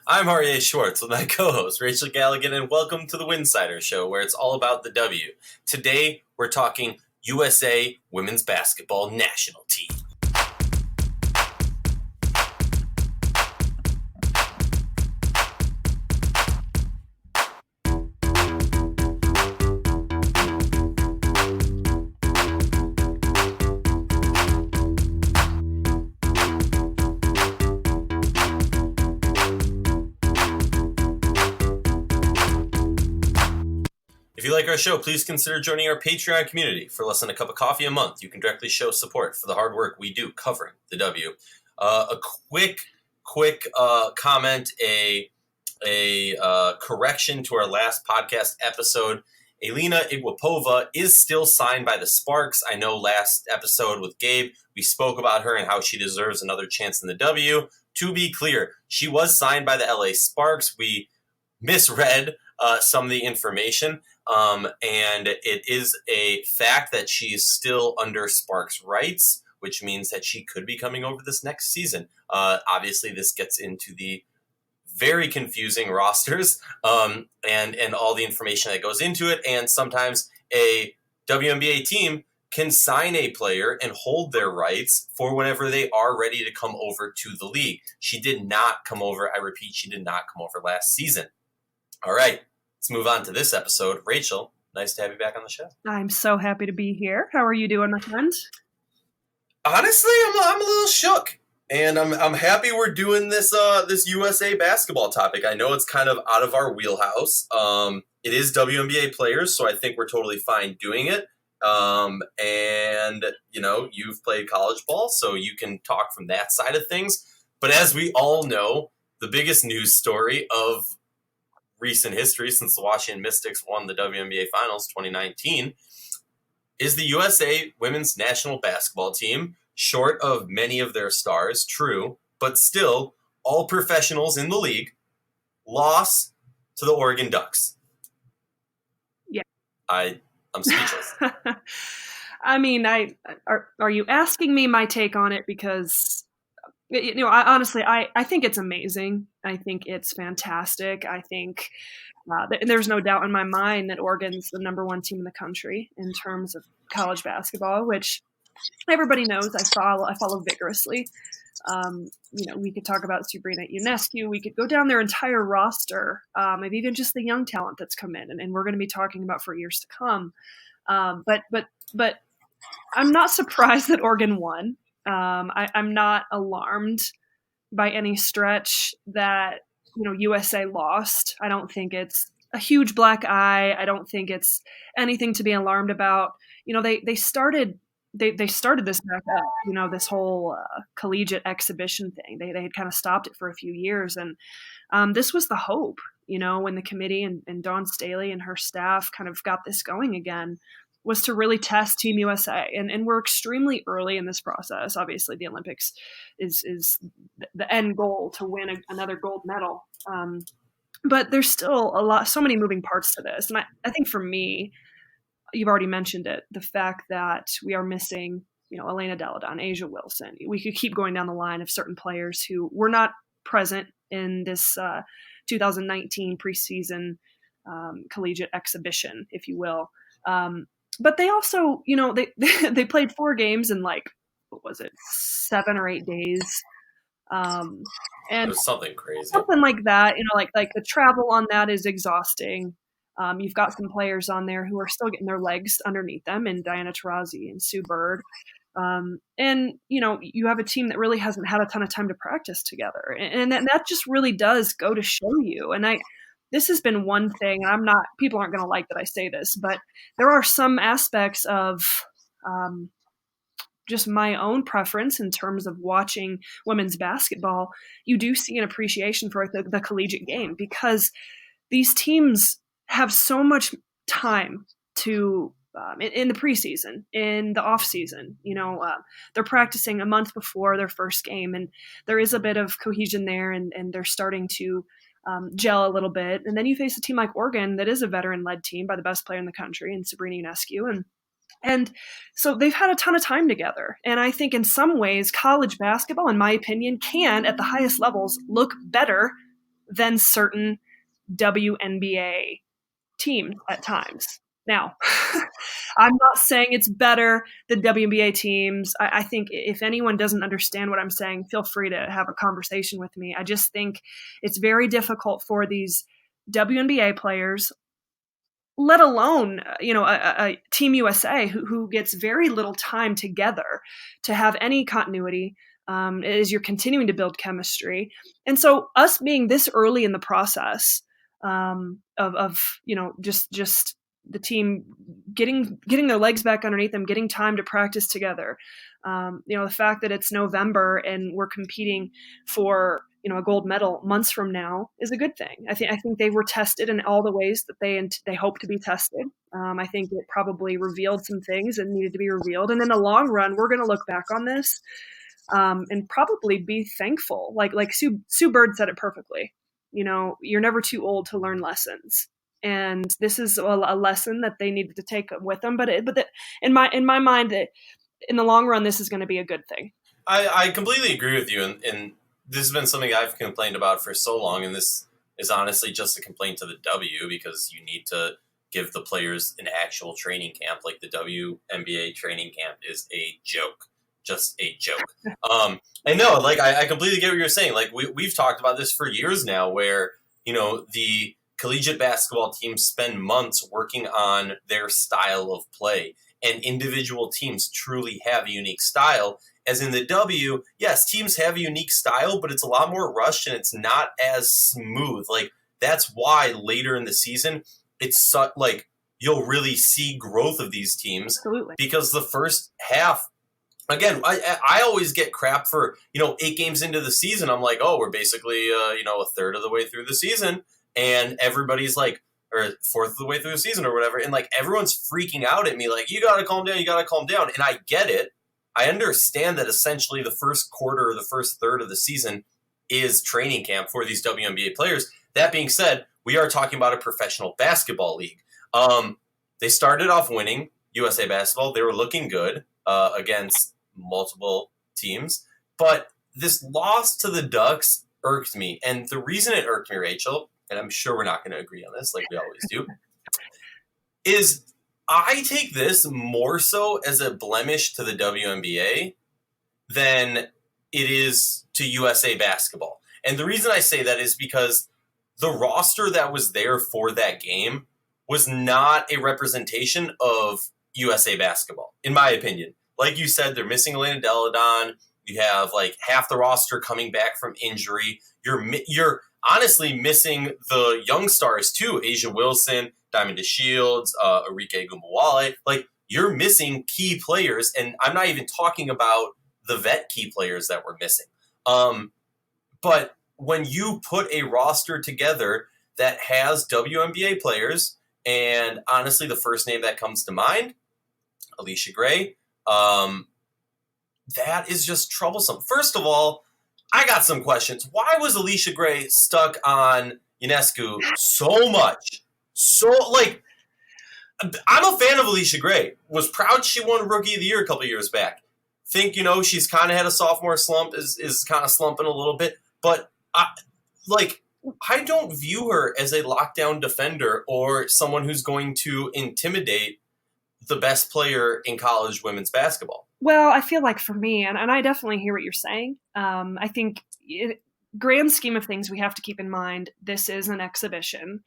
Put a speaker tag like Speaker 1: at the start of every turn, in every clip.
Speaker 1: I'm Aryeh Schwartz with my co-host Rachel Galligan, and welcome to the Winsidr show, where it's all about the W. Today, we're talking USA Women's Basketball National Team. If you like our show, please consider joining our Patreon community. For less than a cup of coffee a month, you can directly show support for the hard work we do covering the W. A quick comment, a correction to our last podcast episode. Elena Iguapova is still signed by the Sparks. I know last episode with Gabe, we spoke about her and how she deserves another chance in the W. To be clear, she was signed by the LA Sparks. We misread some of the information. And it is a fact that she's still under Sparks rights, which means that she could be coming over this next season. Obviously, this gets into the very confusing rosters and all the information that goes into it. And sometimes a WNBA team can sign a player and hold their rights for whenever they are ready to come over to the league. She did not come over. I repeat, she did not come over last season. All right. Let's move on to this episode. Rachel, nice to have you back on the show.
Speaker 2: I'm so happy to be here. How are you doing, my friend?
Speaker 1: Honestly, I'm a little shook, and I'm happy we're doing this this USA basketball topic. I know it's kind of out of our wheelhouse. It is WNBA players, so I think we're totally fine doing it. And you know, you've played college ball, so you can talk from that side of things. But as we all know, the biggest news story of recent history since the Washington Mystics won the WNBA Finals 2019 is the USA Women's National Basketball Team, short of many of their stars, true, but still all professionals in the league, lost to the Oregon Ducks.
Speaker 2: Yeah.
Speaker 1: I'm speechless.
Speaker 2: I mean, are you asking me my take on it? Because I think it's amazing. I think it's fantastic. I think there's no doubt in my mind that Oregon's the number one team in the country in terms of college basketball, which everybody knows I follow vigorously. We could talk about Sabrina Ionescu. We could go down their entire roster of even just the young talent that's come in, and we're going to be talking about for years to come. But I'm not surprised that Oregon won. I'm not alarmed by any stretch that, USA lost. I don't think it's a huge black eye. I don't think it's anything to be alarmed about. They started this back up, this whole collegiate exhibition thing. They had kind of stopped it for a few years. And this was the hope, when the committee and Dawn Staley and her staff kind of got this going again, was to really test Team USA. And we're extremely early in this process. Obviously, the Olympics is the end goal to win another gold medal. But there's still so many moving parts to this. And I think for me, you've already mentioned it, the fact that we are missing, Elena Deladon, Asia Wilson. We could keep going down the line of certain players who were not present in this 2019 preseason collegiate exhibition, if you will. But they also, they played 4 games in what was it, 7 or 8 days. And
Speaker 1: it was something crazy.
Speaker 2: Something like that, like the travel on that is exhausting. You've got some players on there who are still getting their legs underneath them, and Diana Taurasi and Sue Bird. And, you have a team that really hasn't had a ton of time to practice together. And that just really does go to show you. And this has been one thing, and people aren't going to like that I say this, but there are some aspects of just my own preference in terms of watching women's basketball. You do see an appreciation for the collegiate game, because these teams have so much time to in the preseason, in the off season. They're practicing a month before their first game, and there is a bit of cohesion there, and they're starting to gel a little bit. And then you face a team like Oregon that is a veteran-led team by the best player in the country, and Sabrina Ionescu, and so they've had a ton of time together. And I think in some ways, college basketball, in my opinion, can, at the highest levels, look better than certain WNBA teams at times. Now, I'm not saying it's better than WNBA teams. I think if anyone doesn't understand what I'm saying, feel free to have a conversation with me. I just think it's very difficult for these WNBA players, let alone a Team USA who gets very little time together to have any continuity as you're continuing to build chemistry. And so us being this early in the process of just the team getting their legs back underneath them, getting time to practice together. The fact that it's November and we're competing for a gold medal months from now is a good thing. I think they were tested in all the ways that they hope to be tested. I think it probably revealed some things that needed to be revealed, and in the long run, we're going to look back on this and probably be thankful. Like Sue Bird said it perfectly. You're never too old to learn lessons. And this is a lesson that they needed to take with them. But in my mind, in the long run, this is going to be a good thing.
Speaker 1: I completely agree with you. And this has been something I've complained about for so long. And this is honestly just a complaint to the W, because you need to give the players an actual training camp. Like the WNBA training camp is a joke. Just a joke. I know, I completely get what you're saying. Like we've talked about this for years now, where, the collegiate basketball teams spend months working on their style of play, and individual teams truly have a unique style. As in the W, yes, teams have a unique style, but it's a lot more rushed and it's not as smooth. Like that's why later in the season, it's you'll really see growth of these teams.
Speaker 2: Absolutely.
Speaker 1: Because the first half, again, I always get crap for, 8 games into the season. I'm like, oh, we're basically, a third of the way through the season. And everybody's like, or fourth of the way through the season or whatever. And everyone's freaking out at me. Like, you got to calm down. You got to calm down. And I get it. I understand that essentially the first quarter or the first third of the season is training camp for these WNBA players. That being said, we are talking about a professional basketball league. They started off winning USA basketball. They were looking good against multiple teams. But this loss to the Ducks irked me. And the reason it irked me, Rachel, and I'm sure we're not going to agree on this like we always do, is I take this more so as a blemish to the WNBA than it is to USA basketball. And the reason I say that is because the roster that was there for that game was not a representation of USA basketball, in my opinion. Like you said, they're missing Elena Deladon. You have half the roster coming back from injury. You're honestly missing the young stars too. Asia Wilson, Diamond DeShields, Arike Gumawale. You're missing key players, and I'm not even talking about the vet key players that we're missing. But when you put a roster together that has WNBA players, and honestly, the first name that comes to mind, Alicia Gray, that is just troublesome. First of all, I got some questions. Why was Alicia Gray stuck on Ionescu so much? I'm a fan of Alicia Gray. Was proud she won Rookie of the Year a couple of years back. Think, she's kind of had a sophomore slump, is kind of slumping a little bit. But, I don't view her as a lockdown defender or someone who's going to intimidate the best player in college women's basketball.
Speaker 2: Well, I feel like for me, and I definitely hear what you're saying. I think grand scheme of things, we have to keep in mind, this is an exhibition.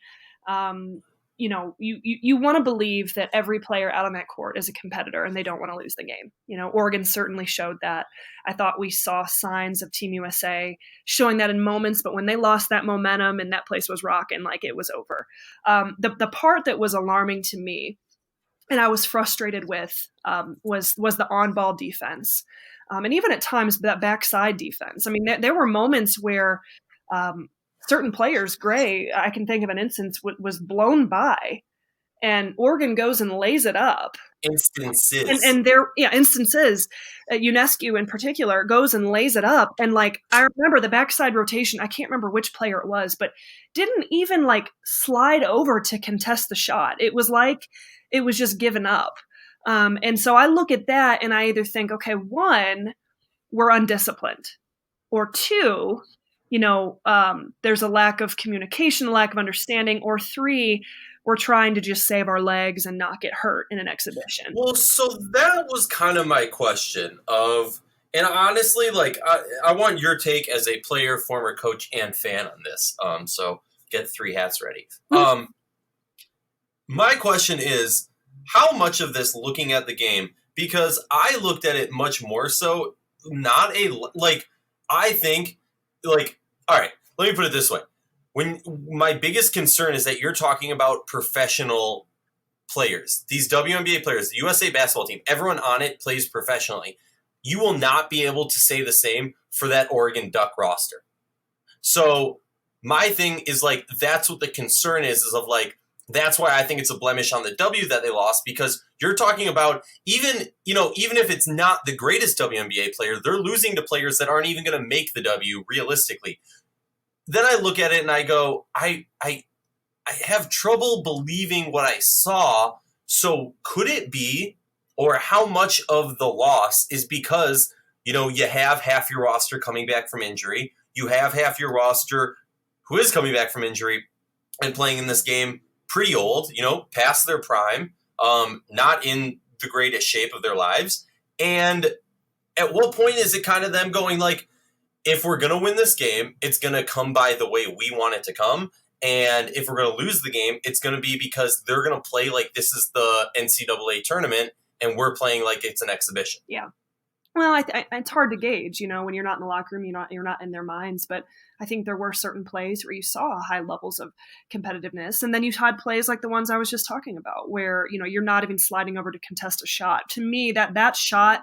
Speaker 2: You want to believe that every player out on that court is a competitor and they don't want to lose the game. Oregon certainly showed that. I thought we saw signs of Team USA showing that in moments, but when they lost that momentum and that place was rocking, it was over. The part that was alarming to me, and I was frustrated with, was the on-ball defense. And even at times, that backside defense. I mean, there were moments where certain players, Gray, I can think of an instance, was blown by, and Oregon goes and lays it up.
Speaker 1: Instances.
Speaker 2: And instances. Ionescu in particular goes and lays it up. And I remember the backside rotation, I can't remember which player it was, but didn't even slide over to contest the shot. It was it was just given up. And so I look at that and I either think, okay, one, we're undisciplined, or two, there's a lack of communication, a lack of understanding, or 3, we're trying to just save our legs and not get hurt in an exhibition.
Speaker 1: Well, so that was kind of my question and honestly, like, I want your take as a player, former coach, and fan on this. So get 3 hats ready. My question is, how much of this, looking at the game, because I looked at it much more so, I think, all right, let me put it this way. When my biggest concern is that you're talking about professional players, these WNBA players, the USA basketball team, everyone on it plays professionally. You will not be able to say the same for that Oregon Duck roster. So my thing is, that's what the concern is that's why I think it's a blemish on the W that they lost, because you're talking about even if it's not the greatest WNBA player, they're losing to players that aren't even going to make the W realistically. Then I look at it and I go, I have trouble believing what I saw. So could it be, or how much of the loss is because, you have half your roster coming back from injury, you have half your roster who is coming back from injury and playing in this game pretty old, past their prime, not in the greatest shape of their lives. And at what point is it kind of them going if we're going to win this game, it's going to come by the way we want it to come. And if we're going to lose the game, it's going to be because they're going to play like this is the NCAA tournament and we're playing like it's an exhibition.
Speaker 2: Yeah. Well, it's hard to gauge, when you're not in the locker room, you're not in their minds. But I think there were certain plays where you saw high levels of competitiveness. And then you had plays like the ones I was just talking about where, you're not even sliding over to contest a shot. To me, that shot,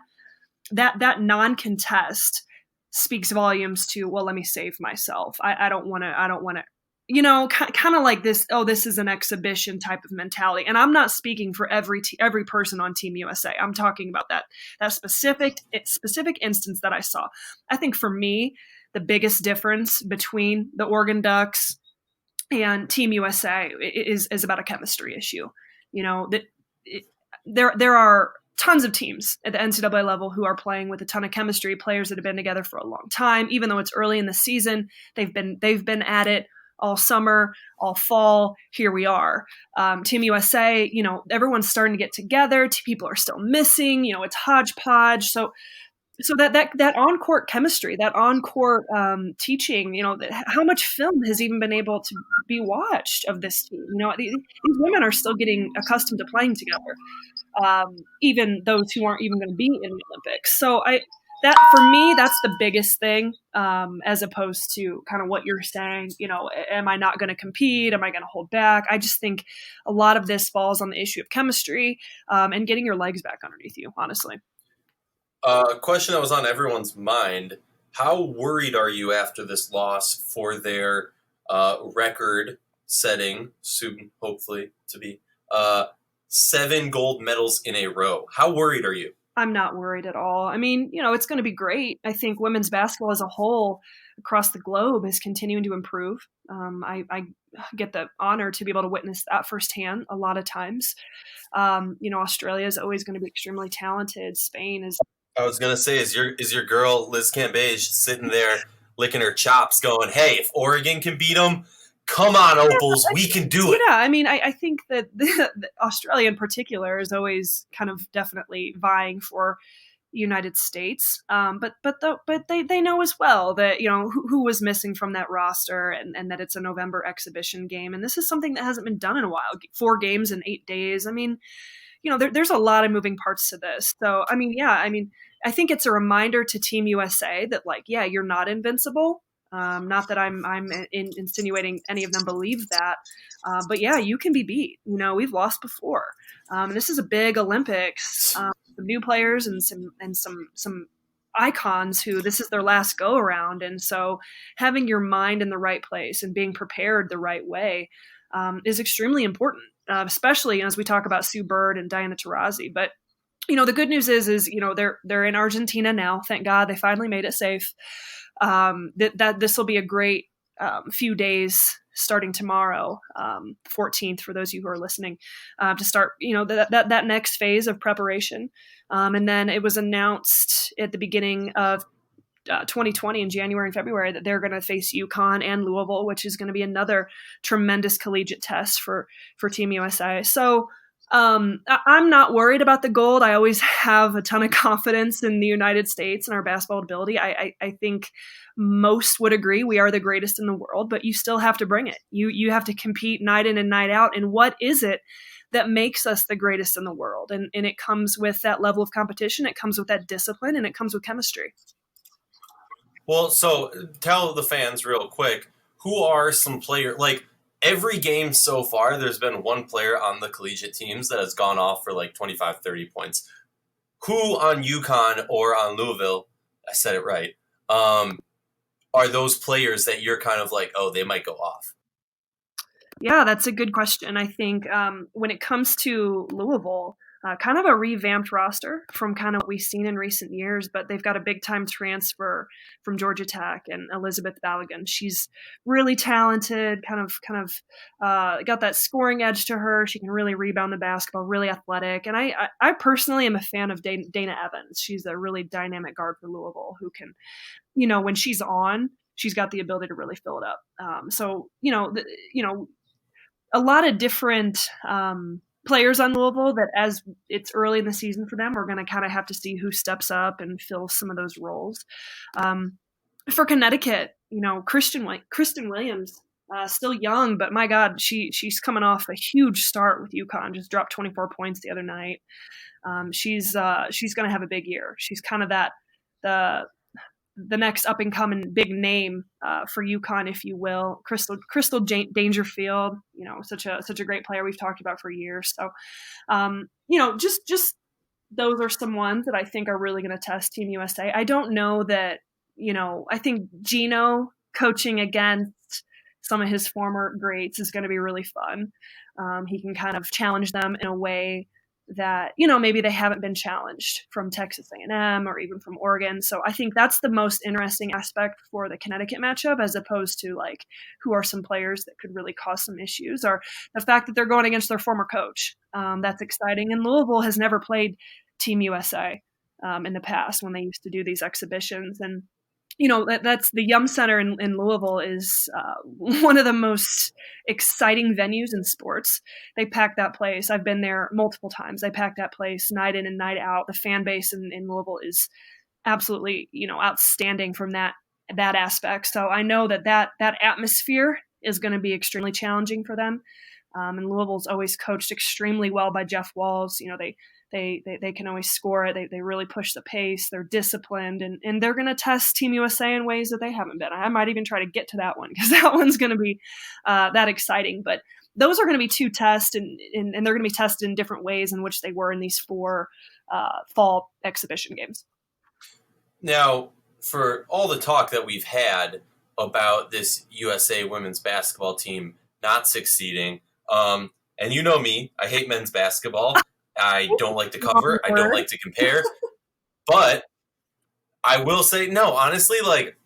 Speaker 2: that non-contest speaks volumes to, well, let me save myself. I don't want to, kind of like this, this is an exhibition type of mentality. And I'm not speaking for every person on Team USA. I'm talking about that specific instance that I saw. I think for me, the biggest difference between the Oregon Ducks and Team USA is about a chemistry issue. There are tons of teams at the NCAA level who are playing with a ton of chemistry, players that have been together for a long time. Even though it's early in the season, they've been at it all summer, all fall. Here we are. Team USA, everyone's starting to get together. People are still missing. It's hodgepodge. So that on-court chemistry, that on-court teaching, how much film has even been able to be watched of this team? These women are still getting accustomed to playing together, even those who aren't even going to be in the Olympics. So that for me, that's the biggest thing, as opposed to kind of what you're saying, am I not going to compete? Am I going to hold back? I just think a lot of this falls on the issue of chemistry and getting your legs back underneath you, honestly.
Speaker 1: A question that was on everyone's mind, how worried are you after this loss for their record setting, soon hopefully to be, 7 gold medals in a row? How worried are you?
Speaker 2: I'm not worried at all. I mean, it's going to be great. I think women's basketball as a whole across the globe is continuing to improve. I get the honor to be able to witness that firsthand a lot of times. Australia is always going to be extremely talented. Spain is.
Speaker 1: I was gonna say, is your girl Liz Cambage sitting there licking her chops, going, "Hey, if Oregon can beat them, come on, Opals, we can do it."
Speaker 2: Yeah, I mean, I think that the Australia in particular is always kind of definitely vying for the United States, but they know as well that who was missing from that roster, and that it's a November exhibition game, and this is something that hasn't been done in a while. 4 games in 8 days. I mean, there's a lot of moving parts to this. So, I think it's a reminder to Team USA that, you're not invincible. Not that I'm insinuating any of them believe that, but yeah, you can be beat. We've lost before. This is a big Olympics. Some new players and some icons who this is their last go around, and so having your mind in the right place and being prepared the right way is extremely important. Especially as we talk about Sue Bird and Diana Taurasi. But, the good news is they're in Argentina now. Thank God they finally made it safe. That this will be a great few days starting tomorrow, 14th, for those of you who are listening, to start, that next phase of preparation. And then it was announced at the beginning of 2020 in January and February that they're going to face UConn and Louisville, which is going to be another tremendous collegiate test for Team USA. So I'm not worried about the gold. I always have a ton of confidence in the United States and our basketball ability. I think most would agree we are the greatest in the world, but you still have to bring it. You have to compete night in and night out. And what is it that makes us the greatest in the world? And it comes with that level of competition. It comes with that discipline, and it comes with chemistry.
Speaker 1: Well, so tell the fans real quick, who are some players, like every game so far, there's been one player on the collegiate teams that has gone off for like 25, 30 points. Who on UConn or on Louisville, I said it right, are those players that you're kind of like, oh, they might go off?
Speaker 2: Yeah, that's a good question. I think when it comes to Louisville, kind of a revamped roster from kind of what we've seen in recent years, but they've got a big-time transfer from Georgia Tech and Elizabeth Balogun. She's really talented, kind of got that scoring edge to her. She can really rebound the basketball, really athletic. And I personally am a fan of Dana Evans. She's a really dynamic guard for Louisville who can, when she's on, she's got the ability to really fill it up. A lot of different players on Louisville that, as it's early in the season for them, we're going to kind of have to see who steps up and fills some of those roles. For Connecticut, Kristen Williams, still young, but my God, she's coming off a huge start with UConn. Just dropped 24 points the other night. She's going to have a big year. She's kind of the next up and coming big name for UConn, if you will. Crystal Dangerfield, such a great player we've talked about for years. So, just those are some ones that I think are really going to test Team USA. I don't know that, I think Gino coaching against some of his former greats is going to be really fun. He can kind of challenge them in a way that, maybe they haven't been challenged from Texas A&M or even from Oregon. So I think that's the most interesting aspect for the Connecticut matchup, as opposed to like, who are some players that could really cause some issues, or the fact that they're going against their former coach. That's exciting. And Louisville has never played Team USA in the past when they used to do these exhibitions. And that's the Yum Center in Louisville is one of the most exciting venues in sports. They pack that place. I've been there multiple times. They pack that place night in and night out. The fan base in Louisville is absolutely, outstanding from that aspect. So I know that atmosphere is going to be extremely challenging for them. And Louisville's always coached extremely well by Jeff Walls. They can always score it. They really push the pace. They're disciplined, and they're going to test Team USA in ways that they haven't been. I might even try to get to that one, because that one's going to be that exciting. But those are going to be two tests, and they're going to be tested in different ways in which they were in these 4 fall exhibition games.
Speaker 1: Now, for all the talk that we've had about this USA women's basketball team not succeeding, and you know me, I hate men's basketball. I don't like to cover. I don't like to compare. But I will say, no, honestly, like,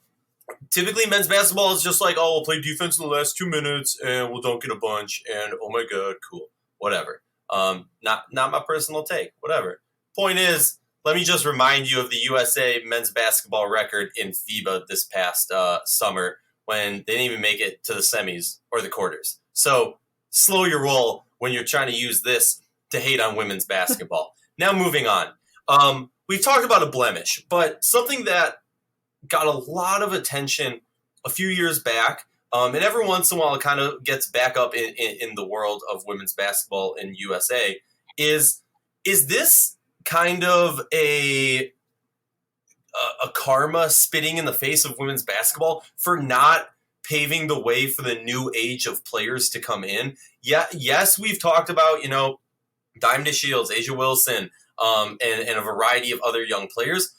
Speaker 1: typically men's basketball is just like, oh, we'll play defense in the last 2 minutes and we'll dunk it a bunch and, oh my God, cool, whatever. Not my personal take, whatever. Point is, let me just remind you of the USA men's basketball record in FIBA this past summer, when they didn't even make it to the semis or the quarters. So slow your roll when you're trying to use this to hate on women's basketball. Now moving on. We've talked about a blemish, but something that got a lot of attention a few years back, and every once in a while it kind of gets back up in the world of women's basketball in USA, is this kind of a karma spitting in the face of women's basketball for not paving the way for the new age of players to come in? Yeah, yes, we've talked about, Diamond Shields, Asia Wilson, and a variety of other young players.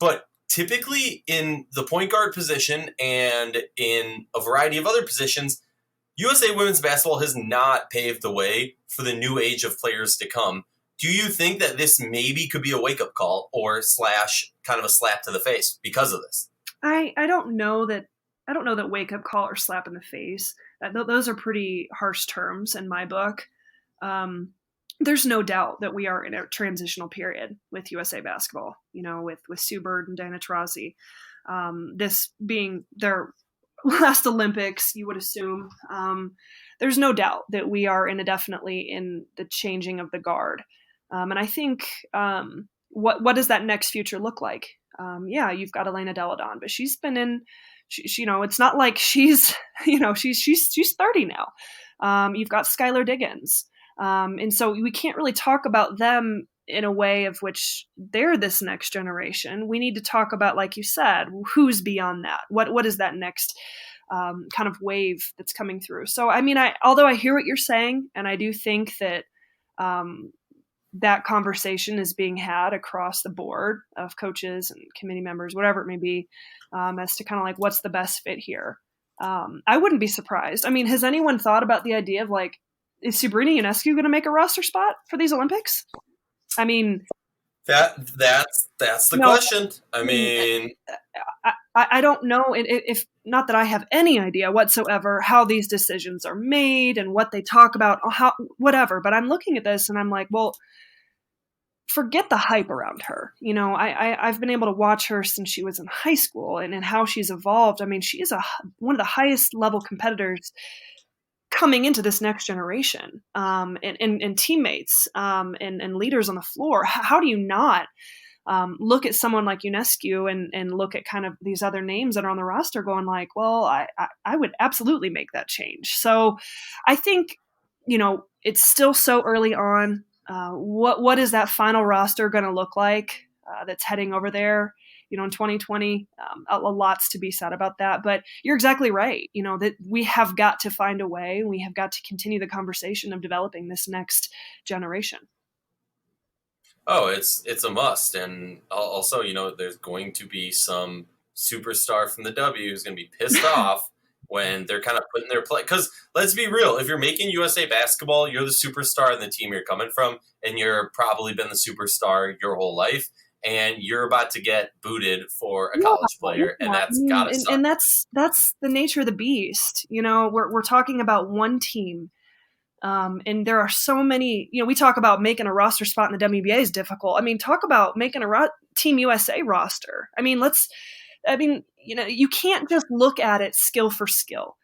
Speaker 1: But typically in the point guard position and in a variety of other positions, USA women's basketball has not paved the way for the new age of players to come. Do you think that this maybe could be a wake-up call or / kind of a slap to the face because of this?
Speaker 2: I don't know that wake-up call or slap in the face. Those are pretty harsh terms in my book. There's no doubt that we are in a transitional period with USA basketball, with Sue Bird and Diana Taurasi. this being their last Olympics, you would assume. There's no doubt that we are definitely in the changing of the guard. And I think what does that next future look like? Yeah, you've got Elena Deladon, but she's been in. It's not like she's she's 30 now. You've got Skylar Diggins, and so we can't really talk about them in a way of which they're this next generation. We need to talk about, like you said, who's beyond that. What is that next kind of wave that's coming through? So, I mean, although I hear what you're saying, and I do think that that conversation is being had across the board of coaches and committee members, whatever it may be, as to kind of like what's the best fit here. I wouldn't be surprised. I mean, has anyone thought about the idea of like, is Sabrina Ionescu going to make a roster spot for these Olympics? I mean,
Speaker 1: that's the question. I mean,
Speaker 2: I don't know if not that I have any idea whatsoever how these decisions are made and what they talk about, how whatever. But I'm looking at this and I'm like, well, forget the hype around her. I've been able to watch her since she was in high school and how she's evolved. I mean, she is one of the highest level competitors coming into this next generation, and teammates, and leaders on the floor. How do you not look at someone like Ionescu and look at kind of these other names that are on the roster going like, well, I would absolutely make that change. So I think, it's still so early on. What is that final roster going to look like that's heading over there? In 2020, a lot's to be said about that. But you're exactly right. That we have got to find a way. We have got to continue the conversation of developing this next generation.
Speaker 1: Oh, it's a must. And also, there's going to be some superstar from the W who's going to be pissed off when they're kind of put in their play. Because let's be real, if you're making USA basketball, you're the superstar in the team you're coming from, and you're probably been the superstar your whole life. And you're about to get booted for a college player, and that's gotta suck.
Speaker 2: And that's the nature of the beast. We're talking about one team, and there are so many. We talk about making a roster spot in the WNBA is difficult. I mean, talk about making a Team USA roster. I mean, you can't just look at it skill for skill.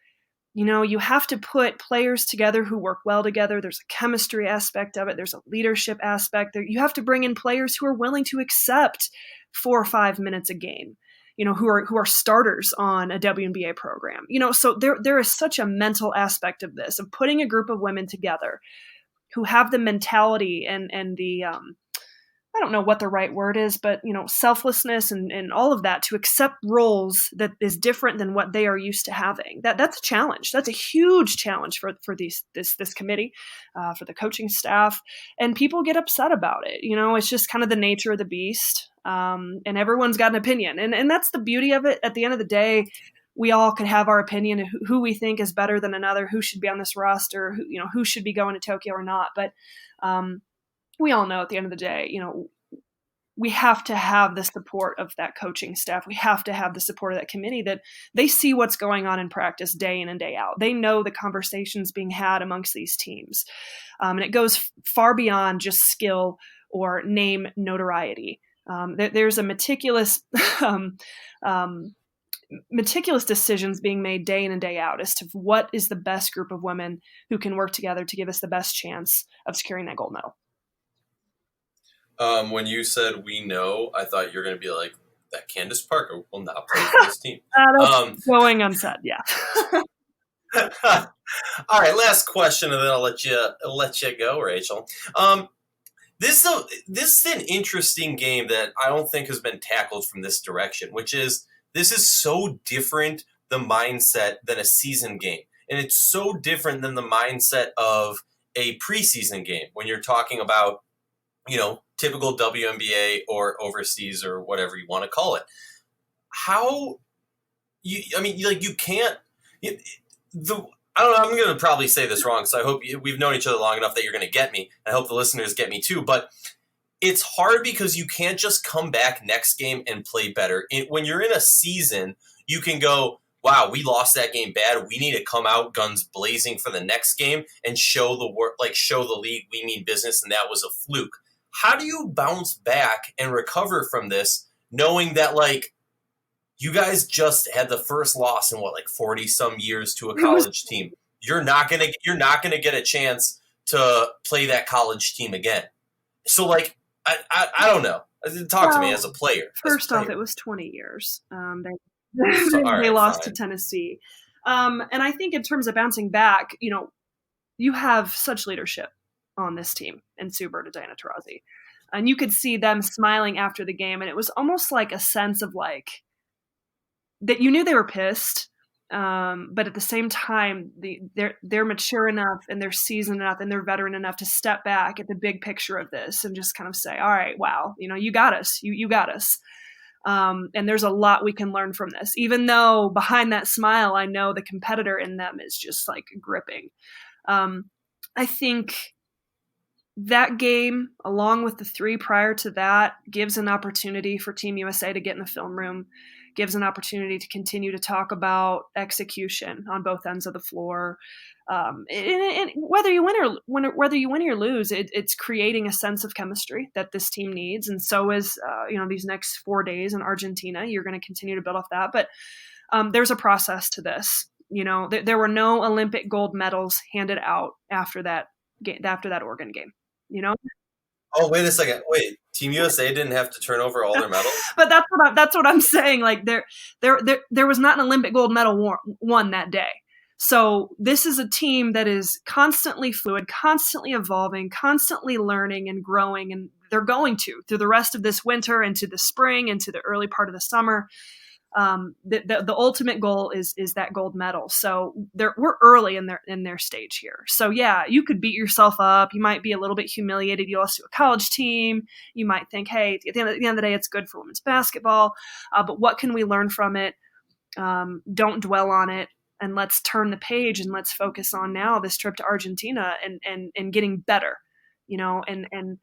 Speaker 2: You have to put players together who work well together. There's a chemistry aspect of it. There's a leadership aspect there. You have to bring in players who are willing to accept 4 or 5 minutes a game, who are starters on a WNBA program. So there is such a mental aspect of this, of putting a group of women together who have the mentality and the I don't know what the right word is, but selflessness and all of that to accept roles that is different than what they are used to having. That's a challenge. That's a huge challenge for this committee, for the coaching staff, and people get upset about it. It's just kind of the nature of the beast, and everyone's got an opinion, and that's the beauty of it. At the end of the day, we all could have our opinion of who we think is better than another, who should be on this roster, who should be going to Tokyo or not, but. We all know at the end of the day, we have to have the support of that coaching staff. We have to have the support of that committee, that they see what's going on in practice day in and day out. They know the conversations being had amongst these teams. And it goes far beyond just skill or name notoriety. There's a meticulous decisions being made day in and day out as to what is the best group of women who can work together to give us the best chance of securing that gold medal.
Speaker 1: When you said we know, I thought you were going to be like, that Candace Parker will not play for this team.
Speaker 2: That's going unsaid, yeah.
Speaker 1: All right, last question, and then I'll let you go, Rachel. This is an interesting game that I don't think has been tackled from this direction, which is this is so different the mindset than a season game, and it's so different than the mindset of a preseason game when you're talking about typical WNBA or overseas or whatever you want to call it. You can't. I don't know. I'm going to probably say this wrong, so I hope we've known each other long enough that you're going to get me. I hope the listeners get me too. But it's hard because you can't just come back next game and play better. When you're in a season, you can go, wow, we lost that game bad. We need to come out guns blazing for the next game and show the league we mean business, and that was a fluke. How do you bounce back and recover from this, knowing that you guys just had the first loss in 40 some years to a college team. You're not gonna get a chance to play that college team again. So I don't know. Talk to me as a player.
Speaker 2: First off, it was 20 years.
Speaker 1: They
Speaker 2: lost to Tennessee. And I think in terms of bouncing back, you have such leadership on this team in Subert and Diana Taurasi. And you could see them smiling after the game. And it was almost like a sense of that you knew they were pissed. But at the same time, they're mature enough and they're seasoned enough and they're veteran enough to step back at the big picture of this and just kind of say, all right, wow, you got us, you got us. And there's a lot we can learn from this, even though behind that smile, I know the competitor in them is just gripping. I think that game, along with the 3 prior to that, gives an opportunity for Team USA to get in the film room, gives an opportunity to continue to talk about execution on both ends of the floor. And whether you win or lose, it's creating a sense of chemistry that this team needs. And so is, these next 4 days in Argentina, you're going to continue to build off that. But there's a process to this. There were no Olympic gold medals handed out after that Oregon game.
Speaker 1: Oh, wait a second. Wait, Team USA didn't have to turn over all their medals?
Speaker 2: But that's what I'm saying. There was not an Olympic gold medal won that day. So this is a team that is constantly fluid, constantly evolving, constantly learning and growing, and they're going to through the rest of this winter, into the spring, into the early part of the summer. The ultimate goal is that gold medal. So we're early in their stage here. So yeah, you could beat yourself up. You might be a little bit humiliated. You lost to a college team. You might think, hey, at the end of the day, it's good for women's basketball. But what can we learn from it? Don't dwell on it, and let's turn the page and let's focus on now this trip to Argentina and getting better. And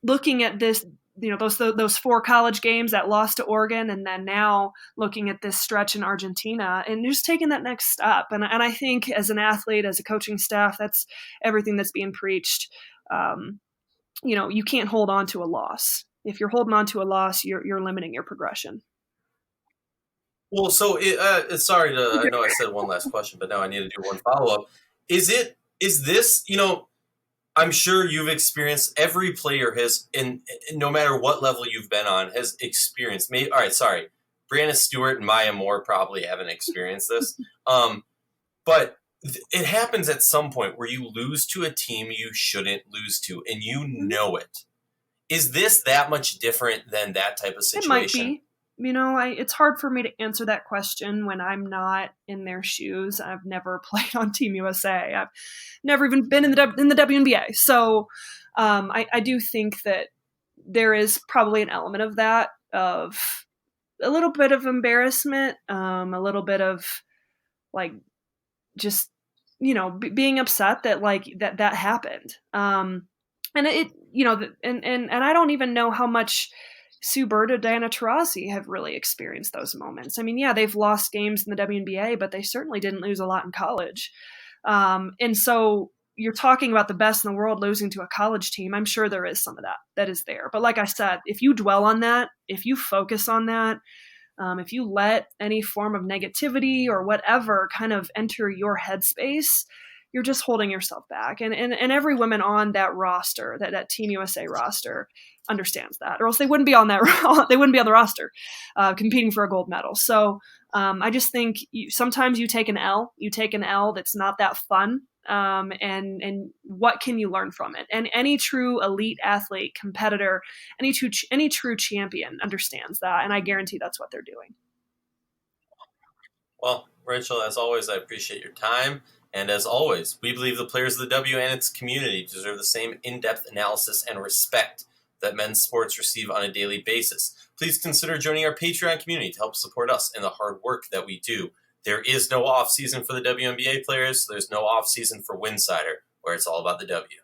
Speaker 2: looking at this. Those 4 college games that lost to Oregon, and then now looking at this stretch in Argentina and just taking that next step. And I think as an athlete, as a coaching staff, that's everything that's being preached. You can't hold on to a loss. If you're holding on to a loss, you're limiting your progression.
Speaker 1: Well, so I know I said one last question, but now I need to do one follow-up. Is this, I'm sure you've experienced, every player has, and no matter what level you've been on, has experienced. Brianna Stewart and Maya Moore probably haven't experienced this. But it happens at some point where you lose to a team you shouldn't lose to, and you know it. Is this that much different than that type of situation?
Speaker 2: It might be. It's hard for me to answer that question when I'm not in their shoes. I've never played on Team USA. I've never even been in the WNBA. So I do think that there is probably an element of that, of a little bit of embarrassment, a little bit of just, being upset that that happened. And it, and I don't even know how much Subert or Diana Taurasi have really experienced those moments. I mean, yeah, they've lost games in the WNBA, but they certainly didn't lose a lot in college. And so you're talking about the best in the world losing to a college team. I'm sure there is some of that is there. But like I said, if you dwell on that, if you focus on that, if you let any form of negativity or whatever kind of enter your headspace, you're just holding yourself back. And every woman on that roster, that Team USA roster, understands that, or else they wouldn't be on that. They wouldn't be on the roster competing for a gold medal. So I just think sometimes you take an L. You take an L that's not that fun. And what can you learn from it? And any true elite athlete, competitor, any true champion understands that. And I guarantee that's what they're doing.
Speaker 1: Well, Rachel, as always, I appreciate your time. And as always, we believe the players of the W and its community deserve the same in-depth analysis and respect that men's sports receive on a daily basis. Please consider joining our Patreon community to help support us in the hard work that we do. There is no off-season for the WNBA players, so there's no off-season for Winsidr, where it's all about the W.